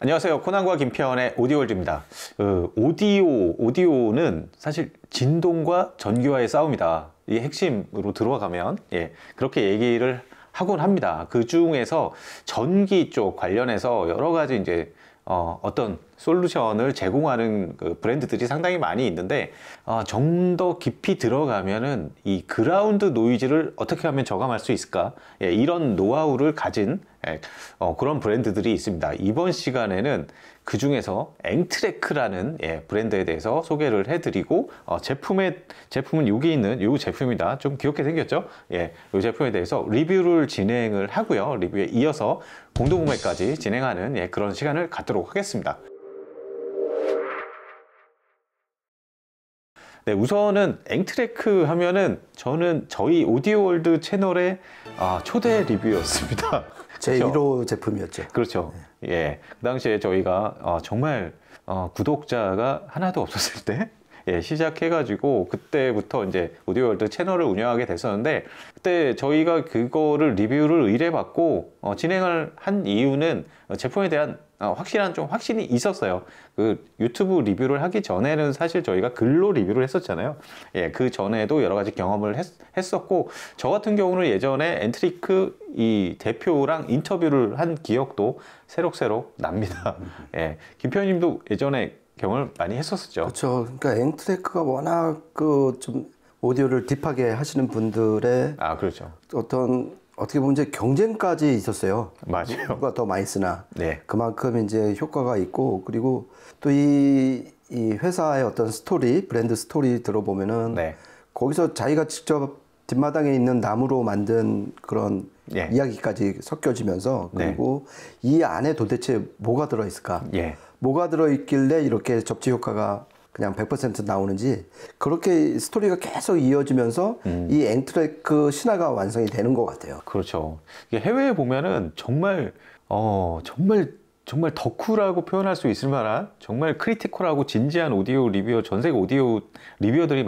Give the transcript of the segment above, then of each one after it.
안녕하세요. 코난과 김태원의 오디오월드입니다. 오디오는 사실 진동과 전기와의 싸움이다. 이게 핵심으로 들어가면 그렇게 얘기를 하곤 합니다. 그 중에서 전기 쪽 관련해서 여러 가지 이제 어떤 솔루션을 제공하는 그 브랜드들이 상당히 많이 있는데 좀 더 깊이 들어가면은 이 그라운드 노이즈를 어떻게 하면 저감할 수 있을까? 이런 노하우를 가진 그런 브랜드들이 있습니다. 이번 시간에는 그 중에서 앵트레크라는 브랜드에 대해서 소개를 해드리고 제품은 여기 있는 이 제품이다. 좀 귀엽게 생겼죠? 이 제품에 대해서 리뷰를 진행을 하고요. 리뷰에 이어서 공동구매까지 진행하는 그런 시간을 갖도록 하겠습니다. 네, 우선은 앵트레크 하면은 저는 저희 오디오월드 채널의 초대 리뷰였습니다. 제 1호 제품이었죠. 그렇죠. 그 당시에 저희가 정말 구독자가 하나도 없었을 때 시작해가지고 그때부터 이제 오디오월드 채널을 운영하게 됐었는데, 그때 저희가 그거를 리뷰를 의뢰받고 진행을 한 이유는 제품에 대한 확실한 좀 확신이 있었어요. 그 유튜브 리뷰를 하기 전에는 사실 저희가 글로 리뷰를 했었잖아요. 그 전에도 여러 가지 경험을 했었고, 저 같은 경우는 예전에 앵트레크 이 대표랑 인터뷰를 한 기억도 새록새록 납니다. 김표현님도 예전에 경험을 많이 했었죠. 그렇죠. 그러니까 앵트레크가 워낙 좀 오디오를 딥하게 하시는 분들의 그렇죠. 어떻게 보면 이제 경쟁까지 있었어요. 맞아요. 누가 더 많이 쓰나. 네. 그만큼 이제 효과가 있고, 그리고 또 이 회사의 어떤 스토리, 브랜드 스토리 들어보면은 거기서 자기가 직접 뒷마당에 있는 나무로 만든 그런 이야기까지 섞여지면서, 그리고 이 안에 도대체 뭐가 들어있을까? 뭐가 들어있길래 이렇게 접지 효과가 그냥 100% 나오는지, 그렇게 스토리가 계속 이어지면서 이 앵트레크 신화가 완성이 되는 것 같아요. 그렇죠. 해외에 보면은 정말 덕후라고 표현할 수 있을 만한 정말 크리티컬하고 진지한 오디오 리뷰어, 전 세계 오디오 리뷰어들이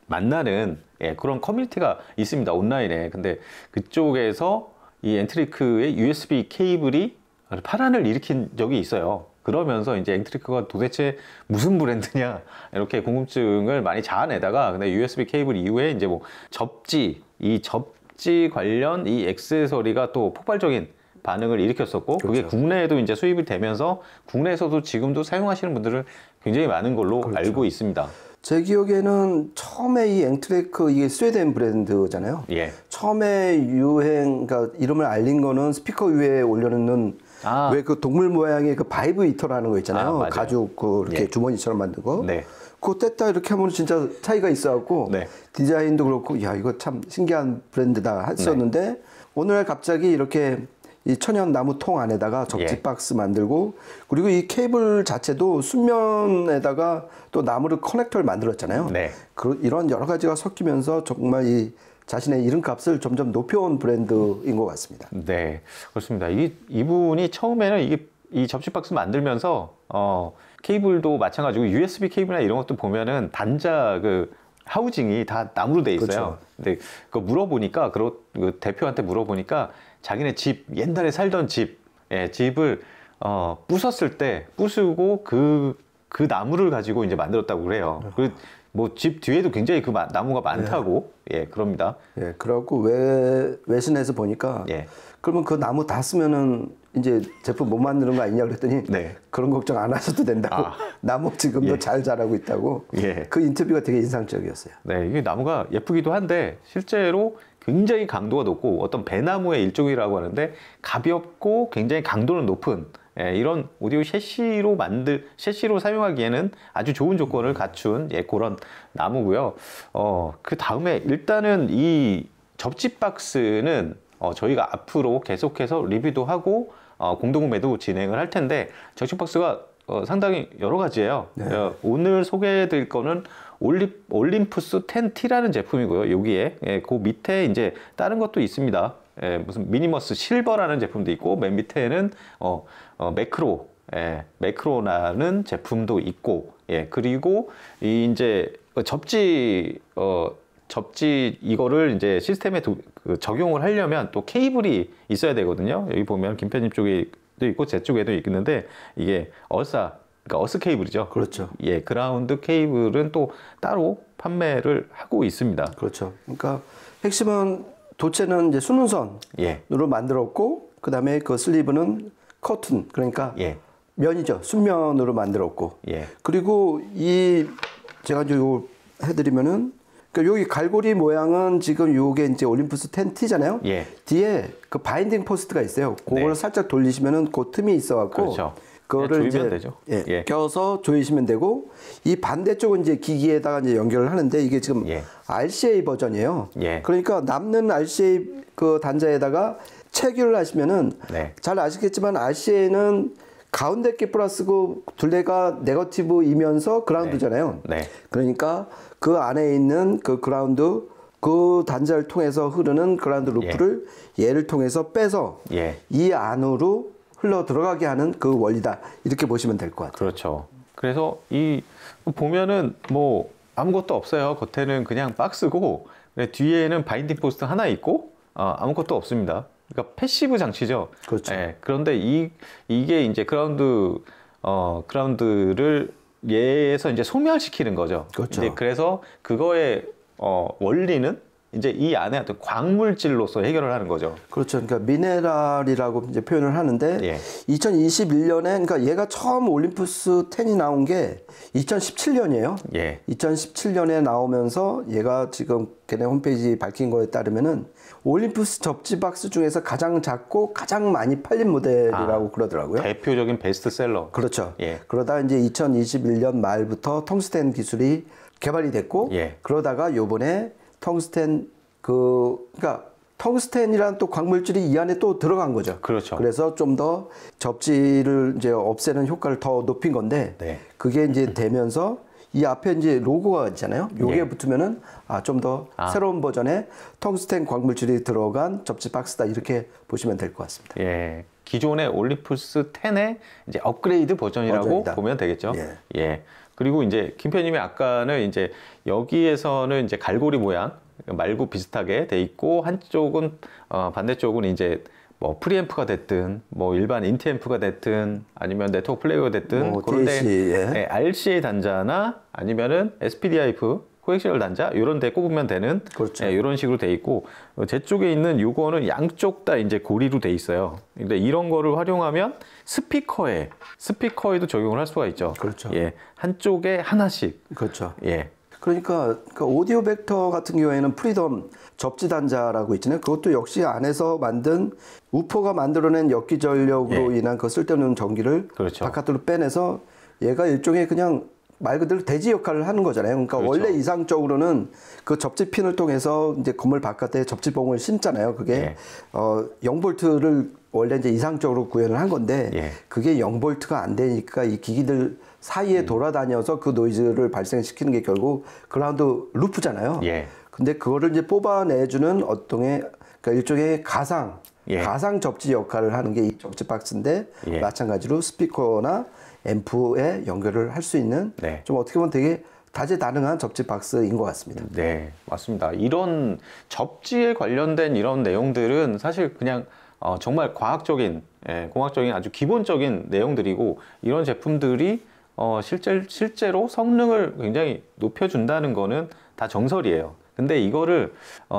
만나는 그런 커뮤니티가 있습니다, 온라인에. 근데 그쪽에서 이 앵트레크의 USB 케이블이 파란을 일으킨 적이 있어요. 그러면서 이제 앵트레크가 도대체 무슨 브랜드냐, 이렇게 궁금증을 많이 자아내다가, 근데 USB 케이블 이후에 이제 뭐 접지 관련 이 액세서리가 또 폭발적인 반응을 일으켰었고, 그게 국내에도 이제 수입이 되면서 국내에서도 지금도 사용하시는 분들은 굉장히 많은 걸로 알고 있습니다. 제 기억에는 처음에 이 앵트레크, 이게 스웨덴 브랜드잖아요. 처음에 그러니까 이름을 알린 거는 스피커 위에 올려놓는 왜 그 동물 모양의 그 바이브 히터라는 거 있잖아요. 가죽 이렇게 주머니처럼 만든 거. 그거 뗐다 이렇게 하면 진짜 차이가 있어갖고 디자인도 그렇고, 야, 이거 참 신기한 브랜드다 했었는데, 오늘날 갑자기 이렇게 이 천연 나무 통 안에다가 접지 박스 만들고, 그리고 이 케이블 자체도 순면에다가 또 나무를 커넥터를 만들었잖아요. 이런 여러 가지가 섞이면서 정말 이 자신의 이름값을 점점 높여온 브랜드인 것 같습니다. 네, 그렇습니다. 이분이 처음에는 이 접시 박스 만들면서 케이블도 마찬가지고 USB 케이블이나 이런 것도 보면은 단자 그 하우징이 다 나무로 돼 있어요. 근데 그거 물어보니까, 그 대표한테 물어보니까 자기네 옛날에 살던 집을 부쉈을 때 부수고 그 나무를 가지고 이제 만들었다고 그래요. 뭐 집 뒤에도 굉장히 그 나무가 많다고 그럽니다. 그래갖고 외신에서 보니까 그러면 그 나무 다 쓰면은 이제 제품 못 만드는 거 아니냐 그랬더니 그런 걱정 안 하셔도 된다고. 나무 지금도 잘 자라고 있다고. 그 인터뷰가 되게 인상적이었어요. 이게 나무가 예쁘기도 한데 실제로 굉장히 강도가 높고, 어떤 배나무의 일종이라고 하는데 가볍고 굉장히 강도는 높은 이런 오디오 셰시로 사용하기에는 아주 좋은 조건을 갖춘 그런 나무고요. 그 다음에 일단은 이 접지 박스는 저희가 앞으로 계속해서 리뷰도 하고 공동구매도 진행을 할 텐데, 접지 박스가 상당히 여러 가지예요. 오늘 소개해드릴 거는 올림푸스 10T라는 제품이고요. 여기에 그 밑에 이제 다른 것도 있습니다. 무슨 미니머스 실버라는 제품도 있고, 맨 밑에는 매크로라는 제품도 있고, 그리고 이제 접지 이거를 이제 시스템에 적용을 하려면 또 케이블이 있어야 되거든요. 여기 보면 김편님 쪽에 있고 제 쪽에도 있는데 이게 그러니까 어스 케이블이죠. 그렇죠. 예, 그라운드 케이블은 또 따로 판매를 하고 있습니다. 그렇죠. 그러니까 핵심은 도체는 이제 순운선으로 예. 만들었고, 그 다음에 그 슬리브는 커튼, 그러니까 예. 면이죠. 순면으로 만들었고, 예. 그리고 제가 이제 요 해드리면은, 그러니까 여기 갈고리 모양은 지금 요게 이제 올림푸스 10T잖아요. 예. 뒤에 그 바인딩 포스트가 있어요. 그거를 네. 살짝 돌리시면은 그 틈이 있어갖고, 그렇죠. 그거를 이제 되죠. 예, 예. 껴서 조이시면 되고, 이 반대쪽은 이제 기기에다가 이제 연결을 하는데, 이게 지금 예. RCA 버전이에요. 예. 그러니까 남는 RCA 그 단자에다가 체결을 하시면은 네. 잘 아시겠지만 RCA는 가운데 게 플러스고 둘레가 네거티브이면서 그라운드잖아요. 네. 그러니까 그 안에 있는 그 그라운드, 그 단자를 통해서 흐르는 그라운드 루프를 얘를 통해서 빼서 예. 이 안으로 흘러 들어가게 하는 그 원리다. 이렇게 보시면 될 것 같아요. 그렇죠. 그래서 보면은 뭐 아무것도 없어요. 겉에는 그냥 박스고 뒤에는 바인딩 포스트 하나 있고 아무것도 없습니다. 그러니까 패시브 장치죠. 그렇죠. 예, 그런데 이게 이제 그라운드를 얘에서 이제 소멸시키는 거죠. 그렇죠. 이제 그래서 그거의 원리는 이제 이 안에 어떤 광물질로서 해결을 하는 거죠. 그렇죠. 그러니까 미네랄이라고 이제 표현을 하는데 예. 2021년에 그러니까 얘가 처음 올림푸스 10이 나온 게 2017년이에요. 예. 2017년에 나오면서 얘가 지금 걔네 홈페이지 밝힌 거에 따르면은 올림푸스 접지 박스 중에서 가장 작고 가장 많이 팔린 모델이라고 그러더라고요. 대표적인 베스트셀러. 그렇죠. 예. 그러다 이제 2021년 말부터 텅스텐 기술이 개발이 됐고 예. 그러다가 요번에 텅스텐 그러니까 텅스텐이란 또 광물질이 이 안에 또 들어간 거죠. 그렇죠. 그래서 좀 더 접지를 이제 없애는 효과를 더 높인 건데 네. 그게 이제 되면서 이 앞에 이제 로고가 있잖아요. 요게 예. 붙으면은 좀 더 새로운 버전의 텅스텐 광물질이 들어간 접지 박스다 이렇게 보시면 될 것 같습니다. 예. 기존의 올림푸스 10의 이제 업그레이드 버전이라고 버전이다. 보면 되겠죠. 예. 예. 그리고 이제 김표님이 아까는 이제 여기에서는 이제 갈고리 모양 말고 비슷하게 돼 있고 한쪽은 반대쪽은 이제 뭐 프리앰프가 됐든 뭐 일반 인티앰프가 됐든 아니면 네트워크 플레이어가 됐든 뭐 그런데 DAC, 예. RCA 단자나 아니면은 SPDIF 코엑시얼 단자 이런 데 꼽으면 되는 그렇죠. 이런 식으로 돼 있고 제 쪽에 있는 요거는 양쪽 다 이제 고리로 돼 있어요. 근데 이런 거를 활용하면 스피커에도 적용을 할 수가 있죠. 그렇죠. 예. 한쪽에 하나씩. 그렇죠. 예. 그러니까 그 오디오 벡터 같은 경우에는 프리덤 접지 단자라고 있잖아요. 그것도 역시 안에서 만든 우퍼가 만들어낸 역기 전력으로 인한 그 쓸데없는 전기를 그렇죠. 바깥으로 빼내서 얘가 일종의 그냥 말 그대로 대지 역할을 하는 거잖아요. 그러니까 그렇죠. 원래 이상적으로는 그 접지핀을 통해서 이제 건물 바깥에 접지봉을 심잖아요. 그게 예. 0볼트를 원래 이제 이상적으로 구현을 한 건데 예. 그게 0볼트가 안 되니까 이 기기들 사이에 돌아다녀서 그 노이즈를 발생시키는 게 결국 그라운드 루프잖아요. 예. 근데 그거를 이제 뽑아내주는 그러니까 일종의 가상 접지 역할을 하는 게 이 접지 박스인데 예. 마찬가지로 스피커나 앰프에 연결을 할 수 있는 네. 좀 어떻게 보면 되게 다재다능한 접지 박스인 것 같습니다. 네, 맞습니다. 이런 접지에 관련된 이런 내용들은 사실 그냥 정말 공학적인 아주 기본적인 내용들이고 이런 제품들이 실제로 성능을 굉장히 높여준다는 거는 다 정설이에요. 근데 이거를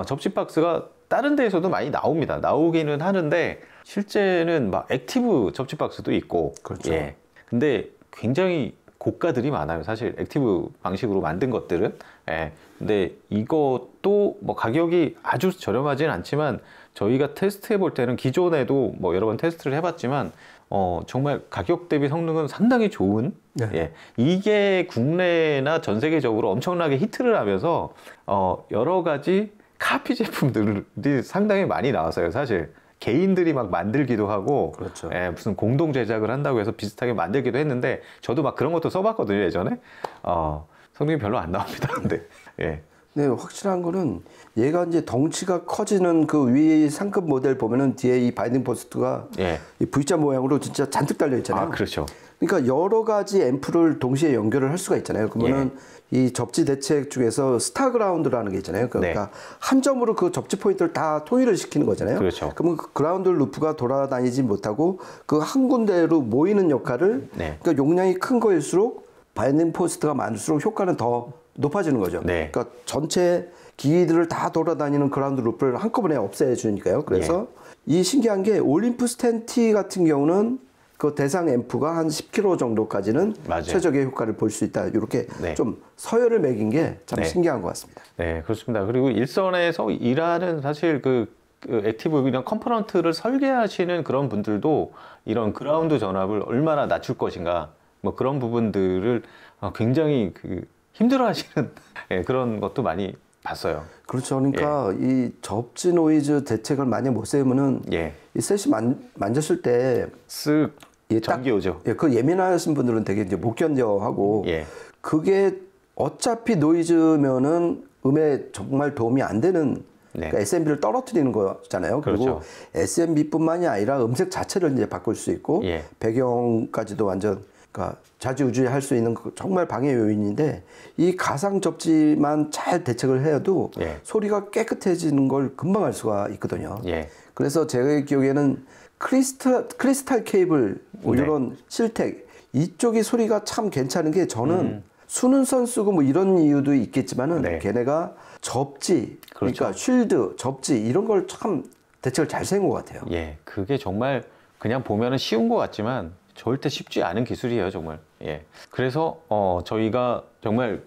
접지 박스가 다른 데에서도 많이 나옵니다. 나오기는 하는데 실제는 막 액티브 접지 박스도 있고 그렇죠. 예. 근데 굉장히 고가들이 많아요. 사실 액티브 방식으로 만든 것들은. 예. 근데 이것도 뭐 가격이 아주 저렴하진 않지만 저희가 테스트해 볼 때는 기존에도 뭐 여러 번 테스트를 해봤지만 정말 가격 대비 성능은 상당히 좋은. 네. 예. 이게 국내나 전 세계적으로 엄청나게 히트를 하면서 여러 가지 카피 제품들이 상당히 많이 나왔어요. 사실. 개인들이 막 만들기도 하고 그렇죠. 예, 무슨 공동 제작을 한다고 해서 비슷하게 만들기도 했는데 저도 막 그런 것도 써봤거든요 예전에 성능이 별로 안 나옵니다. 근데 예, 네, 확실한 거는 얘가 이제 덩치가 커지는 그 위 상급 모델 보면은 뒤에 이 바이딩 포스트가 예. 이 V자 모양으로 진짜 잔뜩 달려 있잖아요. 아, 그렇죠. 그러니까 여러 가지 앰프를 동시에 연결을 할 수가 있잖아요. 그러면은 이 접지 대책 중에서 스타그라운드라는 게 있잖아요. 그러니까 한 점으로 그 접지 포인트를 다 통일을 시키는 거잖아요. 그렇죠. 그러면 그 그라운드 루프가 돌아다니지 못하고 그 한 군데로 모이는 역할을 그러니까 용량이 큰 거일수록 바이딩 포스트가 많을수록 효과는 더 높아지는 거죠. 그러니까 전체 기기들을 다 돌아다니는 그라운드 루프를 한꺼번에 없애주니까요. 그래서 이 신기한 게 올림프 스탠티 같은 경우는 그 대상 앰프가 한 10kg 정도까지는 최적의 효과를 볼 수 있다. 이렇게 좀 서열을 매긴 게 참 신기한 것 같습니다. 네, 그렇습니다. 그리고 일선에서 일하는 사실 그 액티브 이런 컴포넌트를 설계하시는 그런 분들도 이런 그라운드 전압을 얼마나 낮출 것인가 뭐 그런 부분들을 굉장히 힘들어하시는 그런 것도 많이 봤어요. 그렇죠. 그러니까 이 접지 노이즈 대책을 만약 못 세우면은 이 셋이 만졌을 때 쓱 전기 오죠. 그 예민하신 분들은 되게 이제 못 견뎌하고 그게 어차피 노이즈면은 음에 정말 도움이 안 되는 그러니까 SMB를 떨어뜨리는 거잖아요. 그리고 SMB뿐만이 아니라 음색 자체를 이제 바꿀 수 있고 배경까지도 완전 그러니까 좌지우지할 수 있는 정말 방해 요인인데 이 가상 접지만 잘 대책을 해도 소리가 깨끗해지는 걸 금방 알 수가 있거든요. 그래서 제 기억에는 크리스탈 케이블 뭐 이런 실텍 이쪽이 소리가 참 괜찮은 게 저는 수능선 쓰고 뭐 이런 이유도 있겠지만은 걔네가 접지 그러니까 쉴드 접지 이런 걸 참 대책을 잘 세운 것 같아요. 그게 정말 그냥 보면은 쉬운 것 같지만 절대 쉽지 않은 기술이에요, 정말. 그래서 저희가 정말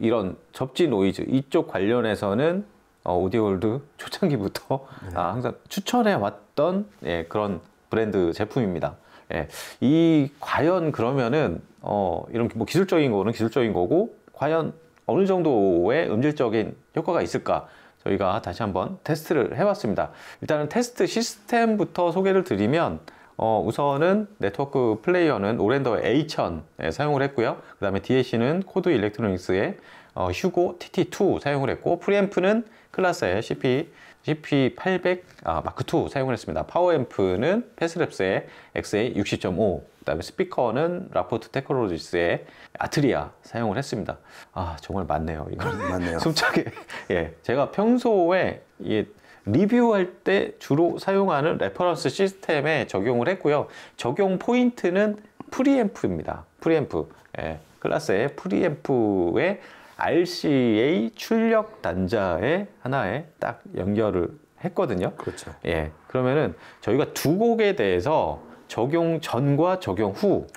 이런 접지 노이즈 이쪽 관련해서는 오디오월드 초창기부터 항상 추천해 왔던 그런 브랜드 제품입니다. 이 과연 그러면은 이런 뭐 기술적인 거는 기술적인 거고 과연 어느 정도의 음질적인 효과가 있을까? 저희가 다시 한번 테스트를 해봤습니다. 일단은 테스트 시스템부터 소개를 드리면 우선은 네트워크 플레이어는 오랜더 A1000 사용을 했고요. 그 다음에 DAC는 코드 일렉트로닉스의 휴고 TT2 사용을 했고 프리앰프는 클라스의 CP800 마크2 사용을 했습니다. 파워앰프는 패스랩스의 XA60.5 그 다음에 스피커는 라포트 테크놀로지스의 아트리아 사용을 했습니다. 정말 많네요. 이건 맞네요. 숨차게. 제가 평소에 리뷰할 때 주로 사용하는 레퍼런스 시스템에 적용을 했고요. 적용 포인트는 프리앰프입니다. 프리앰프. 클라스의 프리앰프의 RCA 출력 단자에 하나에 딱 연결을 했거든요. 그렇죠. 그러면은 저희가 두 곡에 대해서 적용 전과 적용 후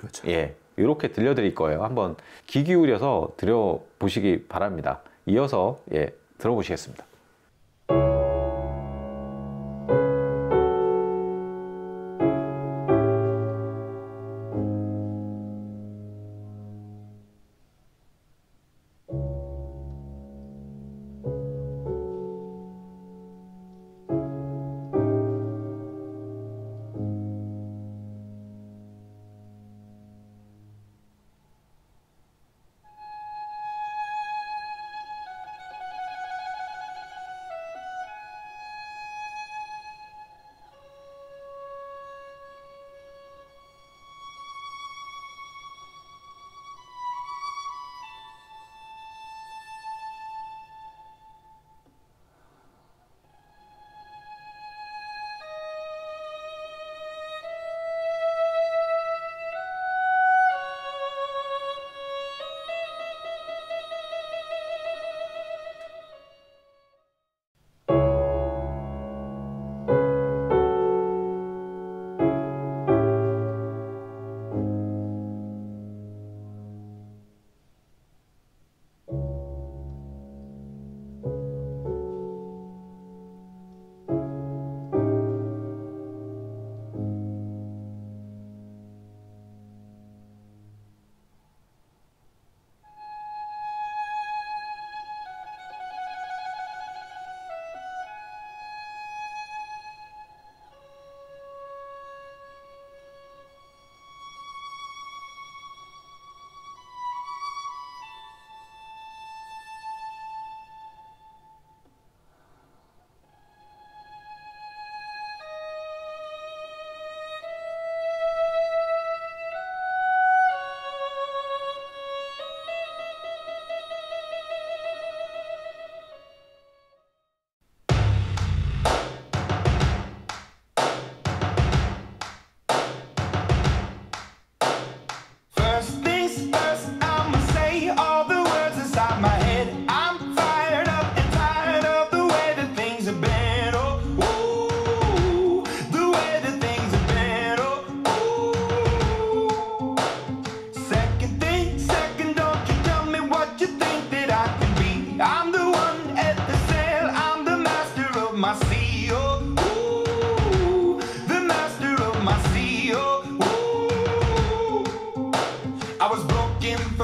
이렇게 들려드릴 거예요. 한번 귀 기울여서 들어보시기 바랍니다. 이어서 들어보시겠습니다.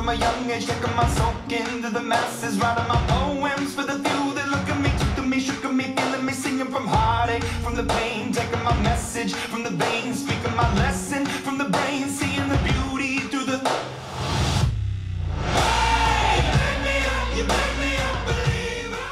from a young age, taking my soak into the masses, writing my poems for the few that look at me, took to me, shook at me, feeling me, singing from heartache, from the pain, taking my message from the veins, speaking my lesson from the brain, seeing the beauty through the. Hey, you make me up, you make me a believer.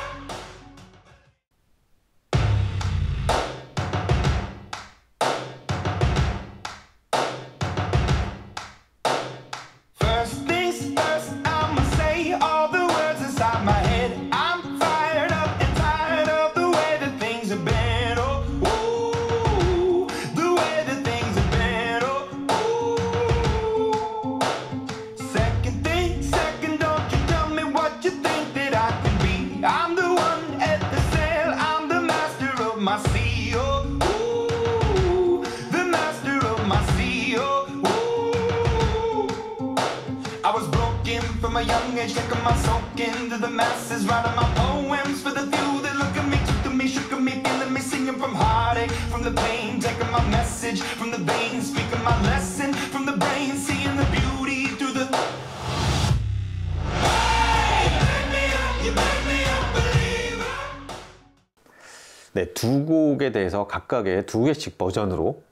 First things first, I'ma say all the words inside my head. I'm fired up and tired of the way that things have been. Oh, ooh, the way that things have been. Oh, ooh. Second thing, second, don't you tell me what you think that I can be. I'm the one at the sail, I'm the master of my sea. Oh, ooh, the master of my sea. Oh, ooh. I was broken from a young age, taking my soak into the masses, writing my poems for the few that look at me, took to me, shook at me, feeling me, singing from heartache, from the pain, taking my message from the veins, speaking my lesson from the brain, seeing the beauty through the. Hey, you make me up, you make me a believer. 네, 두 곡에 대해서 각각의 두 개씩 버전으로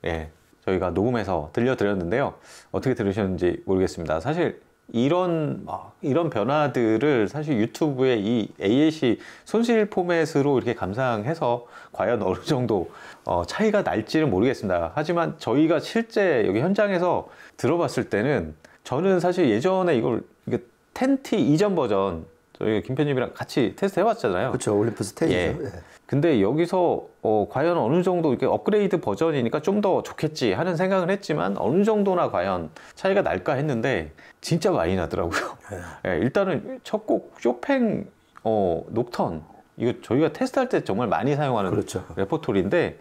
저희가 녹음해서 들려드렸는데요. 어떻게 들으셨는지 모르겠습니다. 사실 이런 변화들을 사실 유튜브에 이 AAC 손실 포맷으로 이렇게 감상해서 과연 어느 정도 차이가 날지는 모르겠습니다. 하지만 저희가 실제 여기 현장에서 들어봤을 때는 저는 사실 예전에 이게 10T 이전 버전 저희 김 편집이랑 같이 테스트 해봤잖아요. 그렇죠. 올림푸스 10이죠. 예. 근데 여기서 과연 어느 정도 이렇게 업그레이드 버전이니까 좀 더 좋겠지 하는 생각을 했지만 어느 정도나 과연 차이가 날까 했는데 진짜 많이 나더라고요. 예, 일단은 첫 곡 쇼팽 녹턴 이거 저희가 테스트할 때 정말 많이 사용하는 그렇죠. 레퍼토리인데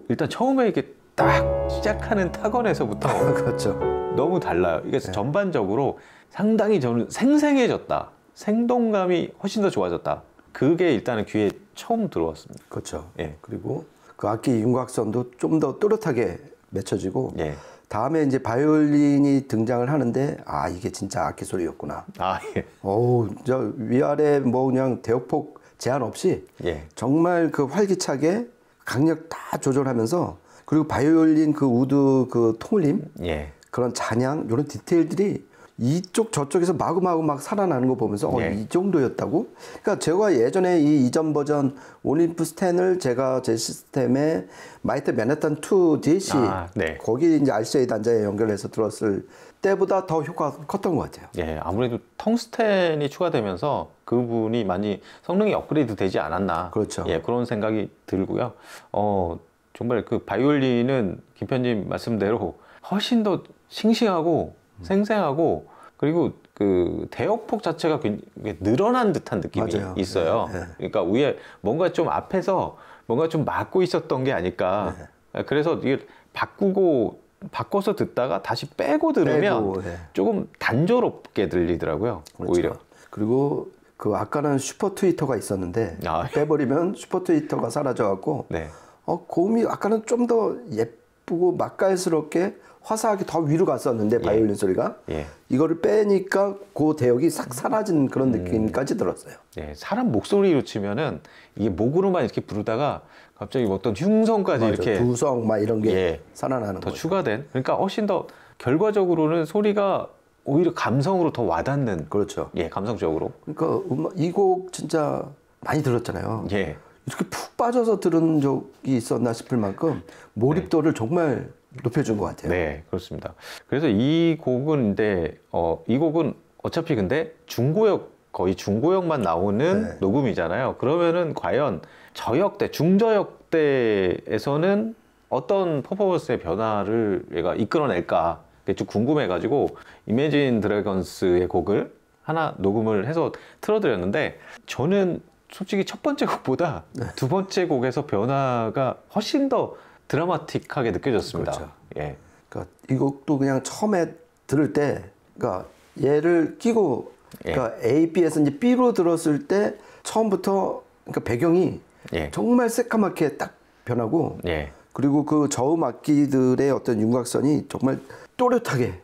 일단 처음에 이렇게 딱 시작하는 타건에서부터 그렇죠. 너무 달라요. 이게 전반적으로 상당히 저는 생생해졌다. 생동감이 훨씬 더 좋아졌다. 그게 일단은 귀에 처음 들어왔습니다. 그렇죠. 예. 그리고 그 악기 윤곽선도 좀 더 또렷하게 맺혀지고 예. 다음에 이제 바이올린이 등장을 하는데 아 이게 진짜 악기 소리였구나. 아 예. 어우, 저 위아래 뭐 그냥 대역폭 제한 없이 예. 정말 그 활기차게 강력 다 조절하면서 그리고 바이올린 그 우드 그 통울림 예. 그런 잔향 이런 디테일들이 이쪽 저쪽에서 마구마구 막 살아나는 거 보면서 예. 이 정도였다고? 그러니까 제가 예전에 이 이전 버전 올림푸스 10을 제가 제 시스템에 마이트 맨하탄 2 DLC 네. 거기 이제 RCA 단자에 연결해서 들었을 때보다 더 효과가 컸던 것 같아요. 예, 아무래도 텅스텐이 추가되면서 그 부분이 많이 성능이 업그레이드 되지 않았나. 그렇죠. 예, 그런 생각이 들고요. 정말 그 바이올린은 김편님 말씀대로 훨씬 더 싱싱하고 생생하고 그리고 그 대역폭 자체가 늘어난 듯한 느낌이 맞아요. 있어요. 네, 네. 그러니까 위에 뭔가 좀 앞에서 뭔가 좀 막고 있었던 게 아닐까. 네. 그래서 이게 바꿔서 듣다가 다시 빼고 들으면 네. 조금 단조롭게 들리더라고요. 그렇죠. 오히려. 그리고 그 아까는 슈퍼 트위터가 있었는데 빼버리면 슈퍼 트위터가 사라져갖고 네. 고음이 아까는 좀 더 예쁘고 맛깔스럽게 화사하게 더 위로 갔었는데 바이올린 소리가 이거를 빼니까 그 대역이 싹 사라진 그런 느낌까지 들었어요. 네, 사람 목소리로 치면은 이게 목으로만 이렇게 부르다가 갑자기 어떤 흉성까지 맞아, 이렇게 두성 막 이런 게 살아나는 더 거죠. 추가된. 그러니까 훨씬 더 결과적으로는 소리가 오히려 감성으로 더 와닿는. 그렇죠. 예, 감성적으로. 그러니까 이 곡 진짜 많이 들었잖아요. 예. 이렇게 푹 빠져서 들은 적이 있었나 싶을 만큼 몰입도를 정말 높여준 것 같아요. 네, 그렇습니다. 그래서 이 곡은 이 곡은 어차피 근데 거의 중고역만 나오는 녹음이잖아요. 그러면은 과연 중저역대에서는 어떤 퍼포먼스의 변화를 얘가 이끌어낼까 좀 궁금해가지고 이매진 드래건스의 곡을 하나 녹음을 해서 틀어드렸는데 저는 솔직히 첫 번째 곡보다 두 번째 곡에서 변화가 훨씬 더 드라마틱하게 느껴졌습니다. 그렇죠. 예. 그러니까 이 곡도 그냥 처음에 들을 때, 그러니까 얘를 끼고, 그러니까 A, B에서 이제 B로 들었을 때 처음부터 그러니까 배경이 정말 새까맣게 딱 변하고, 그리고 그 저음 악기들의 어떤 윤곽선이 정말 또렷하게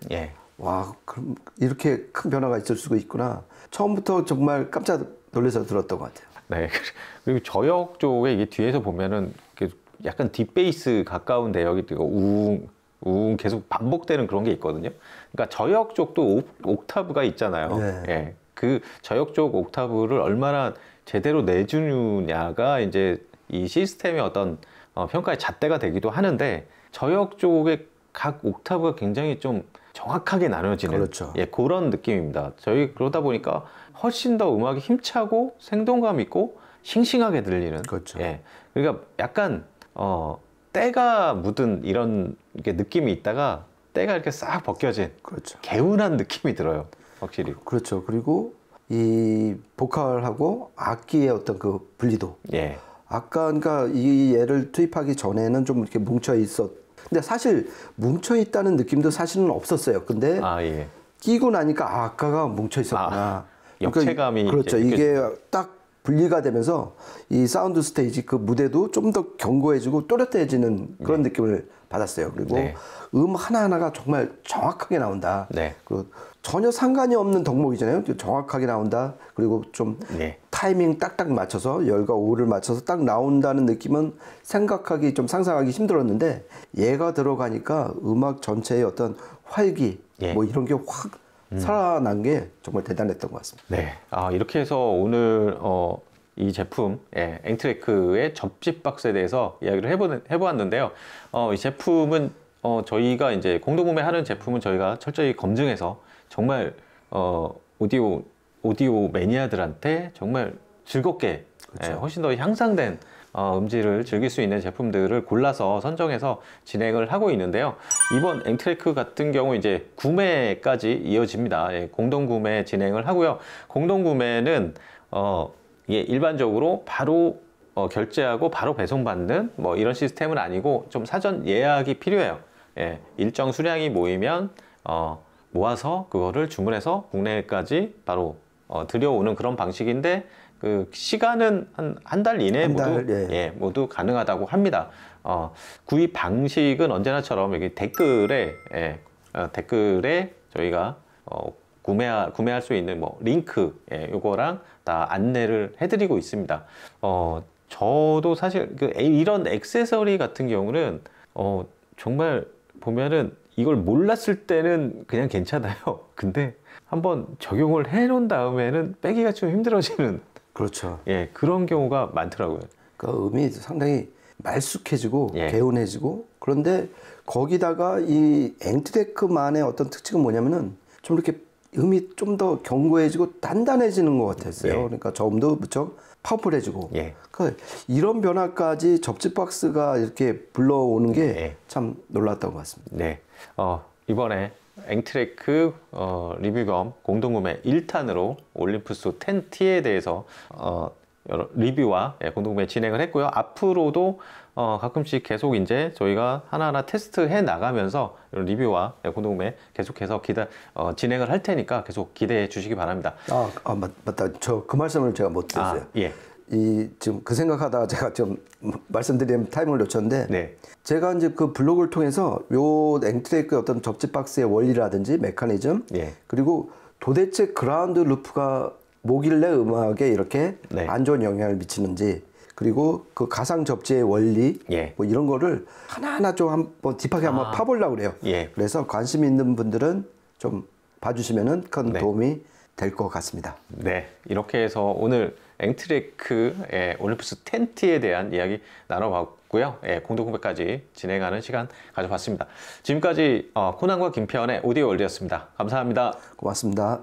와, 그럼 이렇게 큰 변화가 있을 수가 있구나. 처음부터 정말 깜짝 놀라서 들었던 것 같아요. 네. 그리고 저역 쪽에 이게 뒤에서 보면은 약간 딥베이스 가까운 내역이 우웅 계속 반복되는 그런 게 있거든요. 그러니까 저역 쪽도 옥타브가 있잖아요. 네. 예. 그 저역 쪽 옥타브를 얼마나 제대로 내주느냐가 이제 이 시스템의 어떤 평가의 잣대가 되기도 하는데, 저역 쪽의 각 옥타브가 굉장히 좀 정확하게 나눠지는, 그렇죠. 예, 그런 느낌입니다. 저희 그러다 보니까 훨씬 더 음악이 힘차고 생동감 있고 싱싱하게 들리는. 그렇죠. 예. 그러니까 약간 때가 묻은 이런 게 느낌이 있다가 때가 이렇게 싹 벗겨진, 그렇죠. 개운한 느낌이 들어요, 확실히. 그렇죠. 그리고 이 보컬하고 악기의 어떤 그 분리도. 예. 아까 그러니까 이 얘를 투입하기 전에는 좀 이렇게 뭉쳐 있었. 근데 사실 뭉쳐 있다는 느낌도 사실은 없었어요. 근데 예. 끼고 나니까 아까가 뭉쳐 있었구나. 역체감이. 그러니까, 그렇죠. 이게 딱 분리가 되면서 이 사운드 스테이지 그 무대도 좀 더 견고해지고 또렷해지는 그런 느낌을 받았어요. 그리고 하나하나가 정말 정확하게 나온다. 네. 그리고 전혀 상관이 없는 덕목이잖아요. 정확하게 나온다. 그리고 좀 타이밍 딱딱 맞춰서 열과 오를 맞춰서 딱 나온다는 느낌은 생각하기 좀 상상하기 힘들었는데, 얘가 들어가니까 음악 전체의 어떤 활기 뭐 이런 게 확 살아난 게 정말 대단했던 것 같습니다. 네. 이렇게 해서 오늘 이 제품 앵트레크의 접지 박스에 대해서 이야기를 해보았는데요. 이 제품은 저희가 이제 공동구매하는 제품은 저희가 철저히 검증해서 정말 오디오 매니아들한테 정말 즐겁게, 그렇죠. 훨씬 더 향상된 음질을 즐길 수 있는 제품들을 골라서 선정해서 진행을 하고 있는데요. 이번 앵트레크 같은 경우 이제 구매까지 이어집니다. 공동구매 진행을 하고요. 공동구매는 이게 일반적으로 바로 결제하고 바로 배송받는 뭐 이런 시스템은 아니고 좀 사전 예약이 필요해요. 일정 수량이 모이면 모아서 그거를 주문해서 국내까지 바로 들여오는 그런 방식인데, 그 시간은 한 달 이내에 모두 가능하다고 합니다. 구입 방식은 언제나처럼 여기 댓글에 저희가 구매할 수 있는 뭐 링크 요거랑 다 안내를 해드리고 있습니다. 저도 사실 이런 액세서리 같은 경우는 정말 보면은 이걸 몰랐을 때는 그냥 괜찮아요. 근데 한번 적용을 해 놓은 다음에는 빼기가 좀 힘들어지는, 그렇죠. 그런 경우가 많더라고요. 그 음이 상당히 말쑥해지고 개운해지고, 그런데 거기다가 이 앵트레크만의 어떤 특징은 뭐냐면은 좀 이렇게 음이 좀 더 견고해지고 단단해지는 것 같았어요. 그러니까 저음도 무척 파워풀해지고. 그러니까 이런 변화까지 접지 박스가 이렇게 불러오는 게 참 놀랐던 것 같습니다. 네. 이번에 앵트레크 리뷰 겸 공동구매 1탄으로 올림푸스 10T에 대해서 여러 리뷰와 공동구매 진행을 했고요. 앞으로도 가끔씩 계속 이제 저희가 하나하나 테스트해 나가면서 리뷰와 공동구매 계속해서 진행을 할 테니까 계속 기대해 주시기 바랍니다. 맞다. 저 그 말씀을 제가 못 드렸어요. 지금 그 생각하다가 제가 좀 말씀드리는 타이밍을 놓쳤는데, 제가 이제 그 블로그를 통해서 요 앵트레크 어떤 접지 박스의 원리라든지 메커니즘, 그리고 도대체 그라운드 루프가 뭐길래 음악에 이렇게 안 좋은 영향을 미치는지, 그리고 그 가상 접지의 원리, 뭐 이런 거를 하나하나 좀 한번 딥하게 한번 파보려고 그래요. 그래서 관심 있는 분들은 좀 봐주시면은 큰 도움이 될 것 같습니다. 네, 이렇게 해서 오늘 앵트레크의 올림푸스 10T에 대한 이야기 나눠봤고요. 공동구매까지 진행하는 시간 가져봤습니다. 지금까지 코난과 김태현의 오디오 월드였습니다. 감사합니다. 고맙습니다.